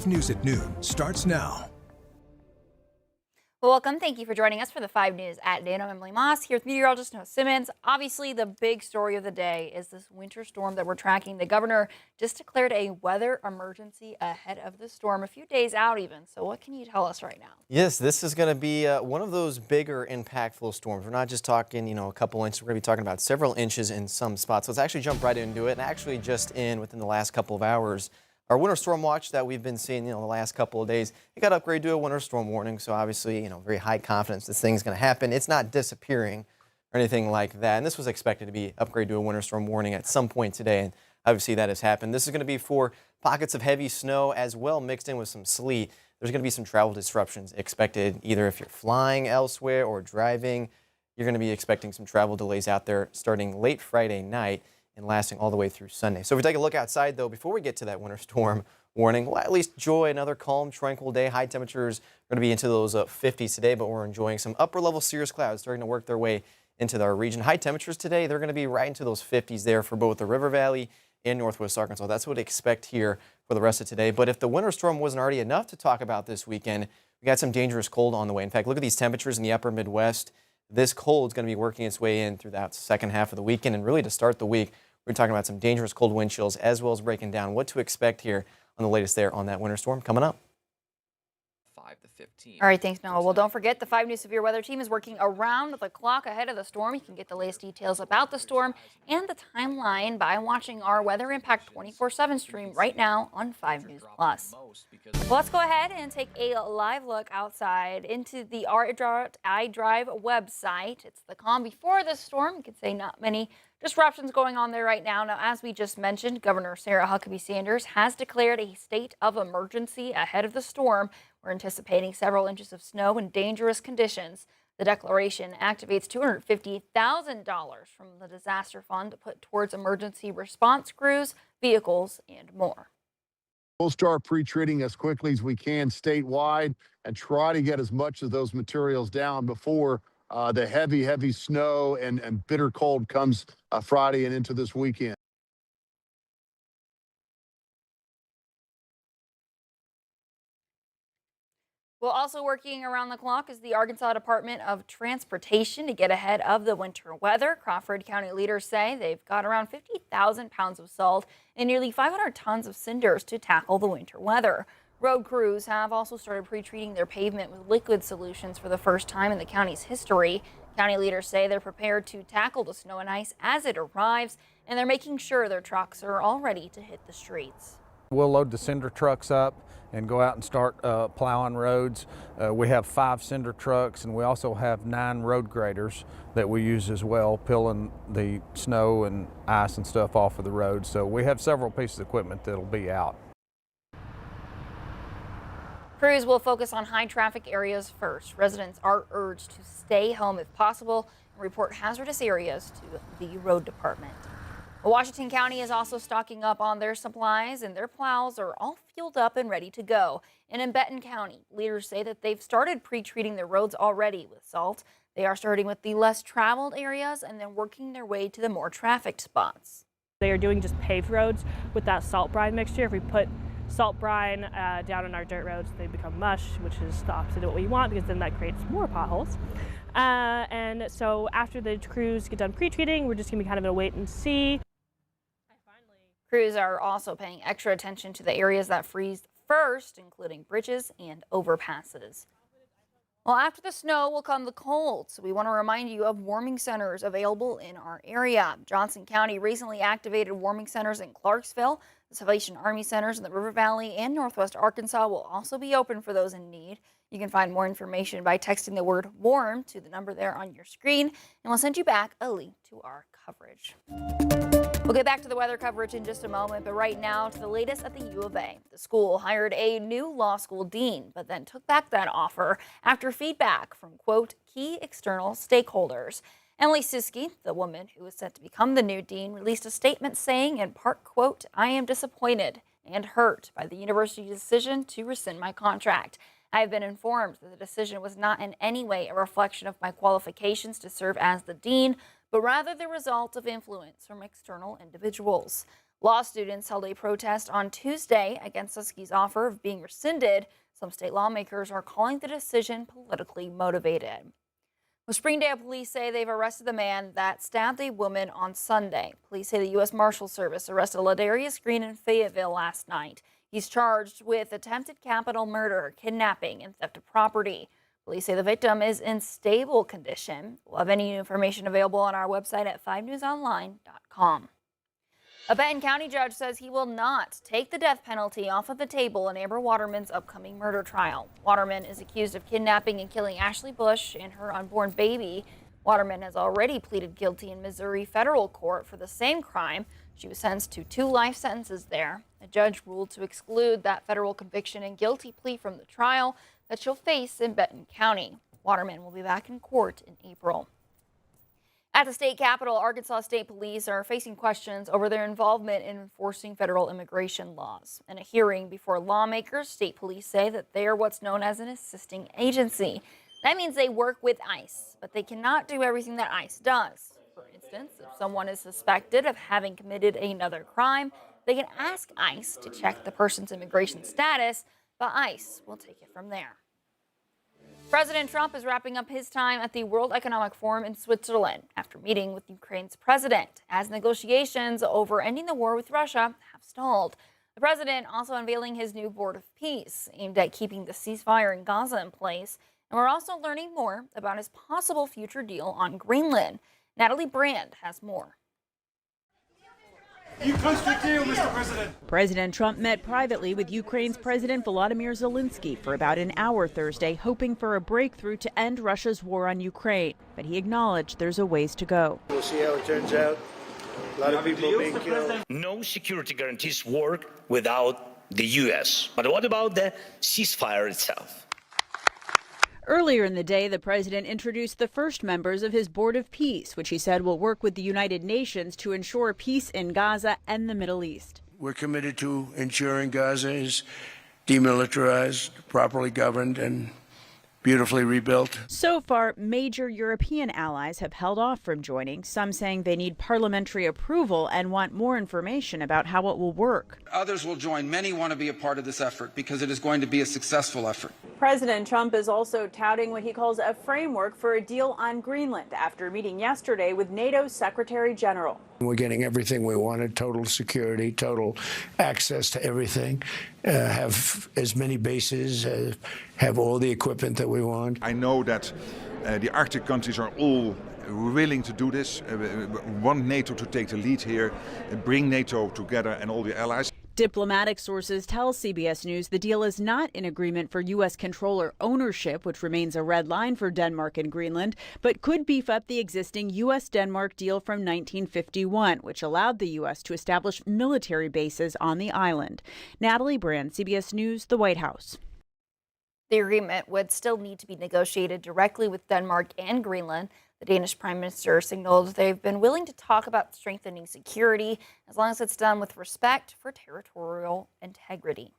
News at noon starts now. Well, welcome. Thank you for joining us for the 5 News at noon. I'm Emily Moss here with meteorologist Noah Simmons. Obviously, the big story of the day is this winter storm that we're tracking. The governor just declared a weather emergency ahead of the storm, a few days out even. So what can you tell us right now? Yes, this is going to be one of those bigger, impactful storms. We're not just talking, a couple inches. We're going to be talking about several inches in some spots. Let's actually jump right into it. And actually, just within the last couple of hours, our winter storm watch that we've been seeing, the last couple of days, it got upgraded to a winter storm warning. So obviously, very high confidence this thing's going to happen. It's not disappearing or anything like that. And this was expected to be upgraded to a winter storm warning at some point today. And obviously that has happened. This is going to be for pockets of heavy snow as well, mixed in with some sleet. There's going to be some travel disruptions expected, either if you're flying elsewhere or driving. You're going to be expecting some travel delays out there starting late Friday night and lasting all the way through Sunday. So if we take a look outside, though, before we get to that winter storm warning, we'll at least enjoy another calm, tranquil day. High temperatures are going to be into those 50s today, but we're enjoying some upper-level cirrus clouds starting to work their way into our region. High temperatures today, they're going to be right into those 50s there for both the River Valley and Northwest Arkansas. That's what we expect here for the rest of today. But if the winter storm wasn't already enough to talk about this weekend, we got some dangerous cold on the way. In fact, look at these temperatures in the upper Midwest. This cold is going to be working its way in through that second half of the weekend, and really to start the week, we're talking about some dangerous cold wind chills, as well as breaking down what to expect here on the latest there on that winter storm coming up. 5 to 15. All right, thanks, Noah. Well, don't forget the 5 News Severe Weather Team is working around the clock ahead of the storm. You can get the latest details about the storm and the timeline by watching our Weather Impact 24/7 stream right now on 5 News Plus. Well, let's go ahead and take a live look outside into the iDrive website. It's the calm before the storm. You could say not many disruptions going on there right now. Now, as we just mentioned, Governor Sarah Huckabee Sanders has declared a state of emergency ahead of the storm. We're anticipating several inches of snow and dangerous conditions. The declaration activates $250,000 from the disaster fund to put towards emergency response crews, vehicles, and more. We'll start pre-treating as quickly as we can statewide and try to get as much of those materials down before the heavy snow and bitter cold comes Friday and into this weekend. Well, also working around the clock is the Arkansas Department of Transportation to get ahead of the winter weather. Crawford County leaders say they've got around 50,000 pounds of salt and nearly 500 tons of cinders to tackle the winter weather. Road crews have also started pre-treating their pavement with liquid solutions for the first time in the county's history. County leaders say they're prepared to tackle the snow and ice as it arrives, and they're making sure their trucks are all ready to hit the streets. We'll load the cinder trucks up and go out and start plowing roads. We have 5 cinder trucks, and we also have 9 road graders that we use as well, peeling the snow and ice and stuff off of the road. So we have several pieces of equipment that'll be out. Crews will focus on high traffic areas first. Residents are urged to stay home if possible and report hazardous areas to the road department. Washington County is also stocking up on their supplies, and their plows are all fueled up and ready to go. And in Benton County, leaders say that they've started pre-treating their roads already with salt. They are starting with the less traveled areas and then working their way to the more trafficked spots. They are doing just paved roads with that salt brine mixture. If we put salt brine down on our dirt roads, they become mush, which is the opposite of what we want, because then that creates more potholes. And so after the crews get done pre-treating, we're just going to be kind of in a wait and see. Crews are also paying extra attention to the areas that freeze first, including bridges and overpasses. Well, after the snow will come the cold, so we want to remind you of warming centers available in our area. Johnson County recently activated warming centers in Clarksville. The Salvation Army centers in the River Valley and Northwest Arkansas will also be open for those in need. You can find more information by texting the word WARM to the number there on your screen, and we'll send you back a link to our coverage. We'll get back to the weather coverage in just a moment, but right now to the latest at the U of A. The school hired a new law school dean, but then took back that offer after feedback from, quote, key external stakeholders. Emily Siskey, the woman who is set to become the new dean, released a statement saying, in part, quote, I am disappointed and hurt by the university's decision to rescind my contract. I have been informed that the decision was not in any way a reflection of my qualifications to serve as the dean, but rather the result of influence from external individuals. Law students held a protest on Tuesday against the ski's offer of being rescinded. Some state lawmakers are calling the decision politically motivated. Well, Springdale police say they've arrested the man that stabbed a woman on Sunday. Police say the U.S. Marshal Service arrested Ladarius Green in Fayetteville last night. He's charged with attempted capital murder, kidnapping, and theft of property. Police say the victim is in stable condition. We'll have any information available on our website at 5newsonline.com. A Benton County judge says he will not take the death penalty off of the table in Amber Waterman's upcoming murder trial. Waterman is accused of kidnapping and killing Ashley Bush and her unborn baby. Waterman has already pleaded guilty in Missouri federal court for the same crime. She was sentenced to 2 life sentences there. A judge ruled to exclude that federal conviction and guilty plea from the trial that she'll face in Benton County. Waterman will be back in court in April. At the state capitol, Arkansas State Police are facing questions over their involvement in enforcing federal immigration laws. In a hearing before lawmakers, state police say that they are what's known as an assisting agency. That means they work with ICE, but they cannot do everything that ICE does. For instance, if someone is suspected of having committed another crime, they can ask ICE to check the person's immigration status, but ICE will take it from there. President Trump is wrapping up his time at the World Economic Forum in Switzerland after meeting with Ukraine's president, as negotiations over ending the war with Russia have stalled. The president also unveiling his new Board of Peace, aimed at keeping the ceasefire in Gaza in place. And we're also learning more about his possible future deal on Greenland. Natalie Brand has more. You close the deal, Mr. President. President Trump met privately with Ukraine's President Volodymyr Zelensky for about an hour Thursday, hoping for a breakthrough to end Russia's war on Ukraine. But he acknowledged there's a ways to go. We'll see how it turns out. A lot of people being killed. No security guarantees work without the U.S. But what about the ceasefire itself? Earlier in the day, the president introduced the first members of his Board of Peace, which he said will work with the United Nations to ensure peace in Gaza and the Middle East. We're committed to ensuring Gaza is demilitarized, properly governed, and beautifully rebuilt. So far, major European allies have held off from joining, some saying they need parliamentary approval and want more information about how it will work. Others will join. Many want to be a part of this effort because it is going to be a successful effort. President Trump is also touting what he calls a framework for a deal on Greenland after meeting yesterday with NATO's Secretary General. We're getting everything we wanted, total security, total access to everything, have as many bases, have all the equipment that we want. I know that the Arctic countries are all willing to do this, want NATO to take the lead here, bring NATO together and all the allies. Diplomatic sources tell CBS News the deal is not an agreement for U.S. controller ownership, which remains a red line for Denmark and Greenland, but could beef up the existing U.S.-Denmark deal from 1951, which allowed the U.S. to establish military bases on the island. Natalie Brand, CBS News, the White House. The agreement would still need to be negotiated directly with Denmark and Greenland. The Danish Prime Minister signaled they've been willing to talk about strengthening security as long as it's done with respect for territorial integrity.